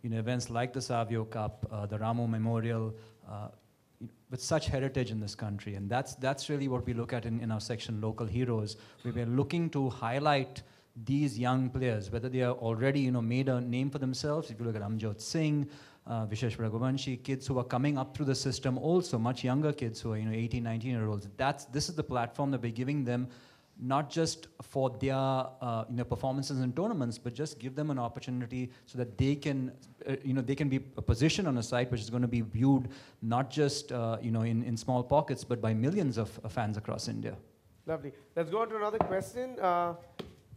events like the Savio Cup, the Ramo Memorial, with such heritage in this country. And that's really what we look at in our section, Local Heroes, where we're looking to highlight these young players, whether they are already made a name for themselves. If you look at Amjot Singh, Vishesh Raghuvanshi, kids who are coming up through the system, also much younger kids who are 18, 19-year-olds. This is the platform that we're giving them, not just for their performances in tournaments, but just give them an opportunity so that they can be positioned on a site which is going to be viewed not just in small pockets, but by millions of fans across India. Lovely. Let's go on to another question.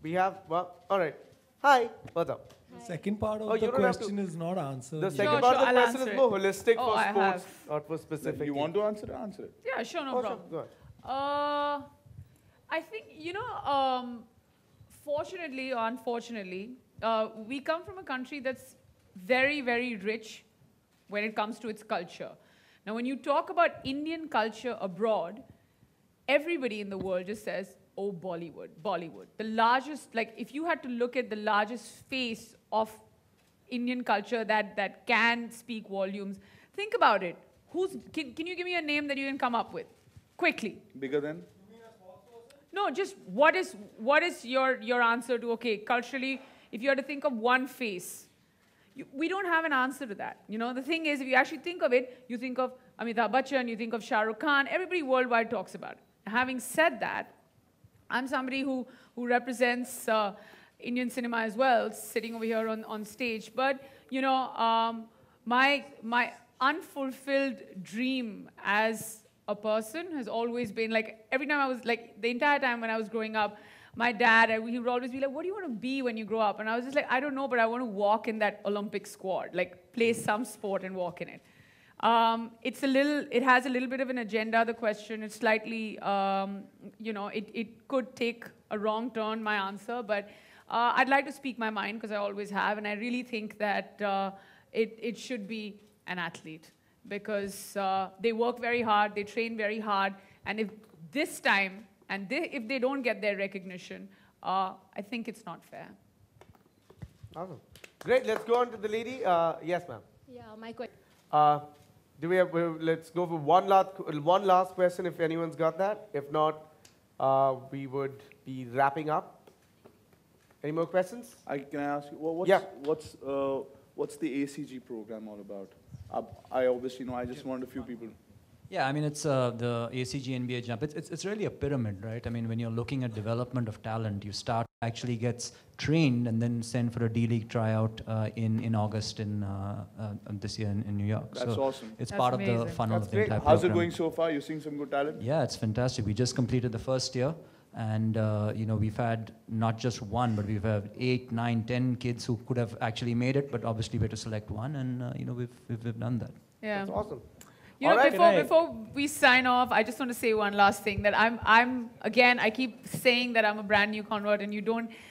We have, all right. Hi, what's up? The second part of the question is not answered. The second part of the question is more holistic for sports, not for specific. You want to answer it? Answer it. Yeah, sure, no problem. Sure. Go ahead. I think, fortunately or unfortunately, we come from a country that's very, very rich when it comes to its culture. Now, when you talk about Indian culture abroad, everybody in the world just says, oh, Bollywood, Bollywood. The largest, like, if you had to look at the largest face of Indian culture that can speak volumes, think about it. Can you give me a name that you can come up with? Quickly. Bigger than? No, just what is your answer to, okay, culturally, if you had to think of one face, we don't have an answer to that. The thing is, if you actually think of it, you think of Amitabh Bachchan, you think of Shah Rukh Khan, everybody worldwide talks about it. Having said that, I'm somebody who represents Indian cinema as well, sitting over here on stage. But, my unfulfilled dream as a person has always been, like, every time I was, like, the entire time when I was growing up, my dad, he would always be like, what do you want to be when you grow up? And I was just like, I don't know, but I want to walk in that Olympic squad, like, play some sport and walk in it. It has a little bit of an agenda, the question. It's slightly, it could take a wrong turn, my answer, but I'd like to speak my mind, because I always have, and I really think that it should be an athlete, because they work very hard, they train very hard, and if this time, if they don't get their recognition, I think it's not fair. Awesome. Great, let's go on to the lady. Yes, ma'am. Yeah, my question. Let's go for one last question if anyone's got that. If not, we would be wrapping up. Any more questions? Can I ask you, what's the ACG program all about? I obviously know, I just want a few people. Yeah, I mean, it's the ACG NBA jump. It's really a pyramid, right? I mean, when you're looking at development of talent, you start actually gets trained and then sent for a D-League tryout in August this year in New York. That's awesome. It's part of the funnel of the entire program. How's it going so far? You're seeing some good talent? Yeah, it's fantastic. We just completed the first year. And, we've had not just one, but we've had 8, 9, 10 kids who could have actually made it, but obviously we had to select one, and, we've done that. Yeah. That's awesome. Before we sign off, I just want to say one last thing, that again, I keep saying that I'm a brand new convert, and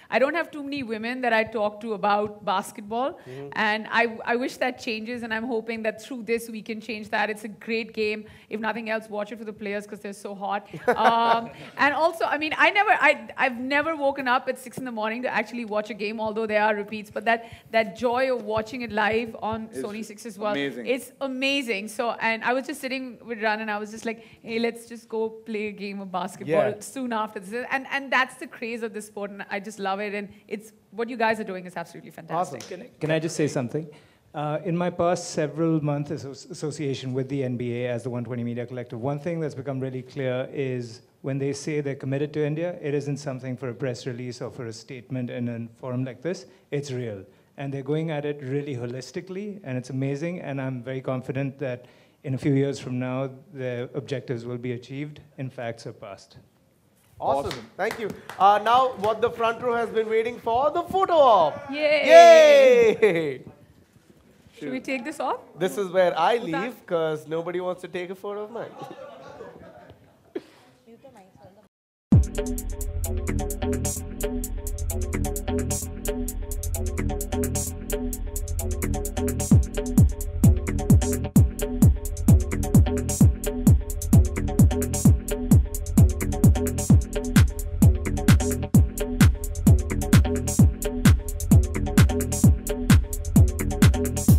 I don't have too many women that I talk to about basketball, and I wish that changes, and I'm hoping that through this we can change that. It's a great game. If nothing else, watch it for the players, because they're so hot. And also, I mean, I've never woken up at 6 in the morning to actually watch a game, although there are repeats, but that joy of watching it live on Sony 6 as well, amazing. It's amazing. So, and I was just sitting with Ran, and I was just like, hey, let's just go play a game of basketball soon after this. And that's the craze of this sport, and I just love it. And it's what you guys are doing is absolutely fantastic. Awesome. Can I just say something? In my past several months association with the NBA as the 120 Media Collective, one thing that's become really clear is when they say they're committed to India, it isn't something for a press release or for a statement in a forum like this. It's real. And they're going at it really holistically, and it's amazing. And I'm very confident that in a few years from now, the objectives will be achieved, in fact, surpassed. Awesome. Thank you. Now, what the front row has been waiting for, the photo op. Yay! Yay! Should we take this off? This is where I leave, because nobody wants to take a photo of mine. Bollywood.